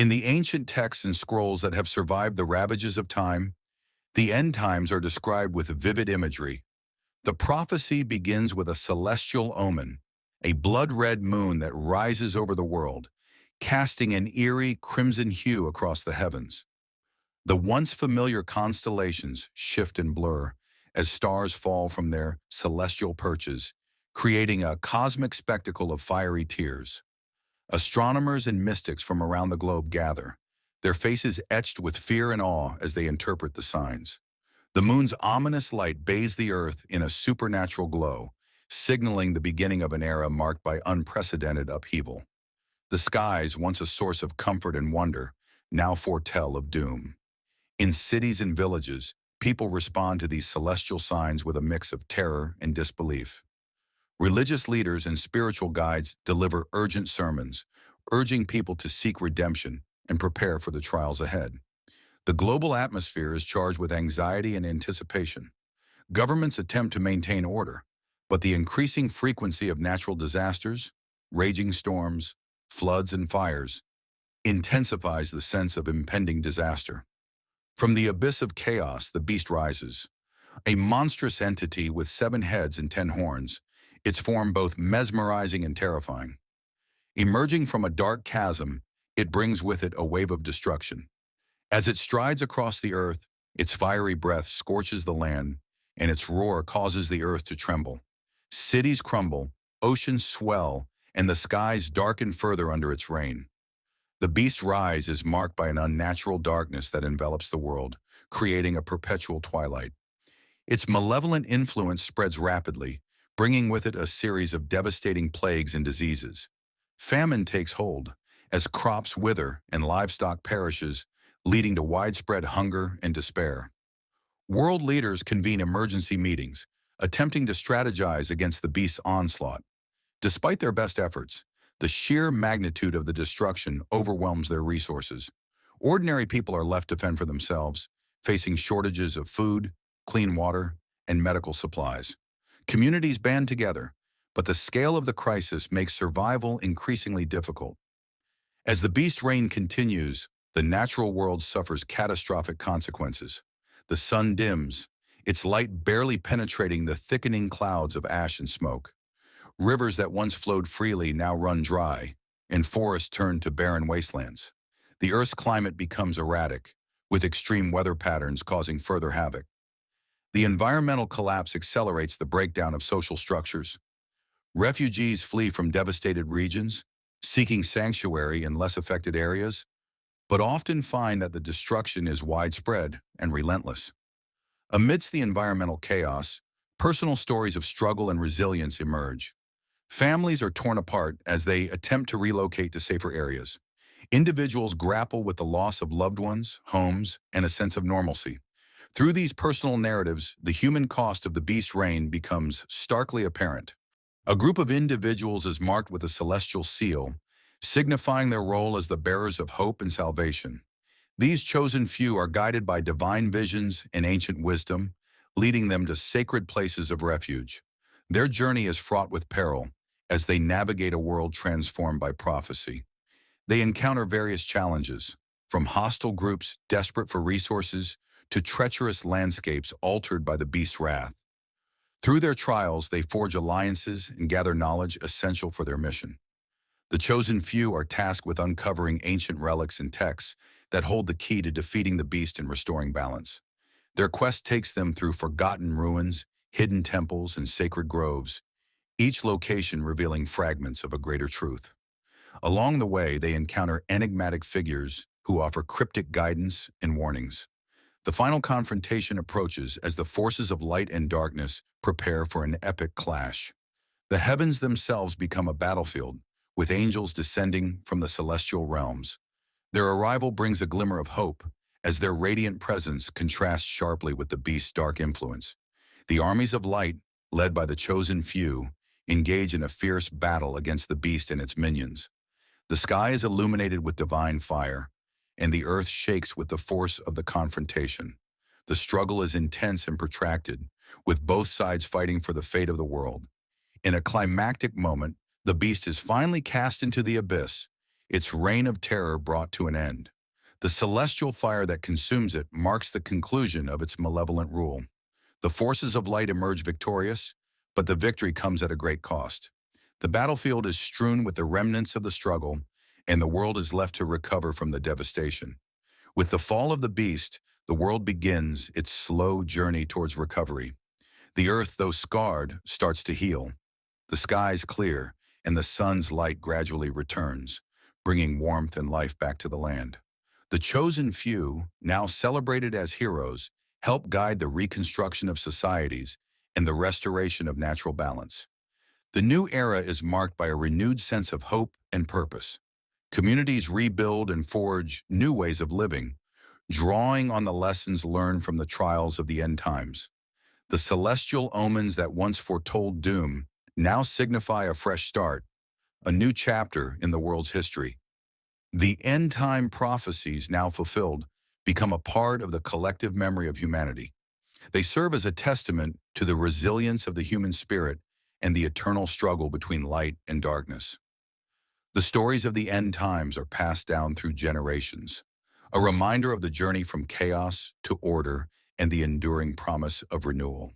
In the ancient texts and scrolls that have survived the ravages of time, the end times are described with vivid imagery. The prophecy begins with a celestial omen, a blood-red moon that rises over the world, casting an eerie crimson hue across the heavens. The once familiar constellations shift and blur as stars fall from their celestial perches, creating a cosmic spectacle of fiery tears. Astronomers and mystics from around the globe gather, their faces etched with fear and awe as they interpret the signs. The moon's ominous light bathes the earth in a supernatural glow, signaling the beginning of an era marked by unprecedented upheaval. The skies, once a source of comfort and wonder, now foretell of doom. In cities and villages, people respond to these celestial signs with a mix of terror and disbelief. Religious leaders and spiritual guides deliver urgent sermons, urging people to seek redemption and prepare for the trials ahead. The global atmosphere is charged with anxiety and anticipation. Governments attempt to maintain order, but the increasing frequency of natural disasters, raging storms, floods, and fires intensifies the sense of impending disaster. From the abyss of chaos, the beast rises, a monstrous entity with 7 heads and 10 horns, its form both mesmerizing and terrifying. Emerging from a dark chasm, it brings with it a wave of destruction. As it strides across the earth, its fiery breath scorches the land, and its roar causes the earth to tremble. Cities crumble, oceans swell, and the skies darken further under its reign. The beast's rise is marked by an unnatural darkness that envelops the world, creating a perpetual twilight. Its malevolent influence spreads rapidly, bringing with it a series of devastating plagues and diseases. Famine takes hold, as crops wither and livestock perishes, leading to widespread hunger and despair. World leaders convene emergency meetings, attempting to strategize against the beast's onslaught. Despite their best efforts, the sheer magnitude of the destruction overwhelms their resources. Ordinary people are left to fend for themselves, facing shortages of food, clean water, and medical supplies. Communities band together, but the scale of the crisis makes survival increasingly difficult. As the beast reign continues, the natural world suffers catastrophic consequences. The sun dims, its light barely penetrating the thickening clouds of ash and smoke. Rivers that once flowed freely now run dry, and forests turn to barren wastelands. The Earth's climate becomes erratic, with extreme weather patterns causing further havoc. The environmental collapse accelerates the breakdown of social structures. Refugees flee from devastated regions, seeking sanctuary in less affected areas, but often find that the destruction is widespread and relentless. Amidst the environmental chaos, personal stories of struggle and resilience emerge. Families are torn apart as they attempt to relocate to safer areas. Individuals grapple with the loss of loved ones, homes, and a sense of normalcy. Through these personal narratives, the human cost of the beast's reign becomes starkly apparent. A group of individuals is marked with a celestial seal, signifying their role as the bearers of hope and salvation. These chosen few are guided by divine visions and ancient wisdom, leading them to sacred places of refuge. Their journey is fraught with peril as they navigate a world transformed by prophecy. They encounter various challenges, from hostile groups desperate for resources to treacherous landscapes altered by the beast's wrath. Through their trials, they forge alliances and gather knowledge essential for their mission. The chosen few are tasked with uncovering ancient relics and texts that hold the key to defeating the beast and restoring balance. Their quest takes them through forgotten ruins, hidden temples, and sacred groves, each location revealing fragments of a greater truth. Along the way, they encounter enigmatic figures who offer cryptic guidance and warnings. The final confrontation approaches as the forces of light and darkness prepare for an epic clash. The heavens themselves become a battlefield, with angels descending from the celestial realms. Their arrival brings a glimmer of hope, as their radiant presence contrasts sharply with the beast's dark influence. The armies of light, led by the chosen few, engage in a fierce battle against the beast and its minions. The sky is illuminated with divine fire, and the earth shakes with the force of the confrontation. The struggle is intense and protracted, with both sides fighting for the fate of the world. In a climactic moment, the beast is finally cast into the abyss, its reign of terror brought to an end. The celestial fire that consumes it marks the conclusion of its malevolent rule. The forces of light emerge victorious, but the victory comes at a great cost. The battlefield is strewn with the remnants of the struggle, and the world is left to recover from the devastation. With the fall of the beast, the world begins its slow journey towards recovery. The earth, though scarred, starts to heal. The skies clear, and the sun's light gradually returns, bringing warmth and life back to the land. The chosen few, now celebrated as heroes, help guide the reconstruction of societies and the restoration of natural balance. The new era is marked by a renewed sense of hope and purpose. Communities rebuild and forge new ways of living, drawing on the lessons learned from the trials of the end times. The celestial omens that once foretold doom now signify a fresh start, a new chapter in the world's history. The end-time prophecies now fulfilled become a part of the collective memory of humanity. They serve as a testament to the resilience of the human spirit and the eternal struggle between light and darkness. The stories of the end times are passed down through generations, a reminder of the journey from chaos to order and the enduring promise of renewal.